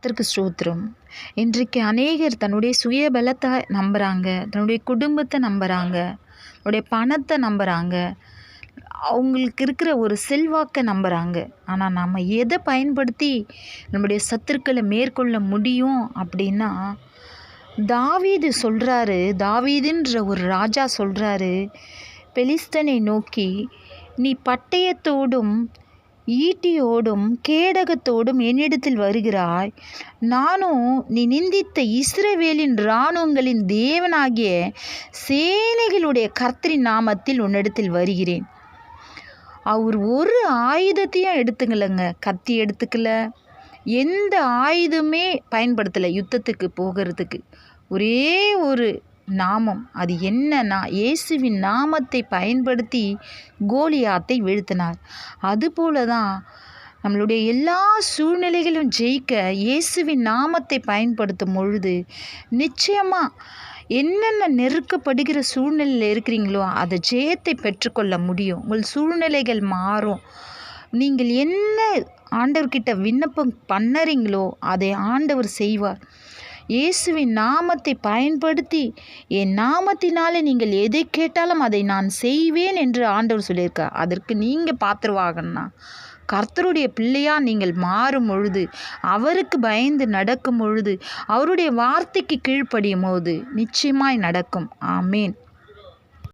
கர்த்தருக்கு ஸ்தோத்திரம். இன்றைக்கு அநேகர் தன்னுடைய சுய பலத்தை நம்புகிறாங்க, தன்னுடைய குடும்பத்தை நம்புகிறாங்க, தன்னுடைய பணத்தை நம்புகிறாங்க, அவங்களுக்கு இருக்கிற ஒரு செல்வாக்கை நம்புகிறாங்க. ஆனால் நம்ம எதை பயன்படுத்தி நம்முடைய சத்துருக்களை மேற்கொள்ள முடியும் அப்படின்னா, தாவீது சொல்கிறாரு, தாவீதுன்ற ஒரு ராஜா சொல்கிறாரு, பெலிஸ்தனை நோக்கி, நீ பட்டயத்தோடும் ஈட்டியோடும் கேடகத்தோடும் என்னிடத்தில் வருகிறாய், நானும் நீ நிந்தித்த இஸ்ரவேலின் இராணுவங்களின் தேவனாகிய சேனைகளுடைய கர்த்தரின் நாமத்தில் உன்னிடத்தில் வருகிறேன். அவர் ஒரு ஆயுதத்தையும் எடுத்துக்கலைங்க, கத்தி எடுத்துக்கல, எந்த ஆயுதமே பயன்படுத்தலை யுத்தத்துக்கு போகிறதுக்கு. ஒரே ஒரு நாமம், அது என்னன்னா இயேசுவின் நாமத்தை பயன்படுத்தி கோலியாத்தை வீழ்த்தினார். அதுபோல தான் நம்மளுடைய எல்லா சூழ்நிலைகளும் ஜெயிக்க இயேசுவின் நாமத்தை பயன்படுத்தும் பொழுது நிச்சயமாக என்னென்ன நெருக்கப்படுகிற சூழ்நிலையில் இருக்கிறீங்களோ அதை ஜெயத்தை பெற்றுக்கொள்ள முடியும். உங்கள் சூழ்நிலைகள் மாறும். நீங்கள் என்ன ஆண்டவர்கிட்ட விண்ணப்பம் பண்ணுறீங்களோ அதை ஆண்டவர் செய்வார். இயேசுவின் நாமத்தை பயன்படுத்தி, என் நாமத்தினாலே நீங்கள் எதை கேட்டாலும் அதை நான் செய்வேன் என்று ஆண்டவர் சொல்லியிருக்கார். அதற்கு நீங்கள் பாத்திரவாகணும்னா கர்த்தருடைய பிள்ளையாக நீங்கள் மாறும் பொழுது, அவருக்கு பயந்து நடக்கும் பொழுது, அவருடைய வார்த்தைக்கு கீழ்ப்படியும் போது நிச்சயமாய் நடக்கும். ஆமேன்.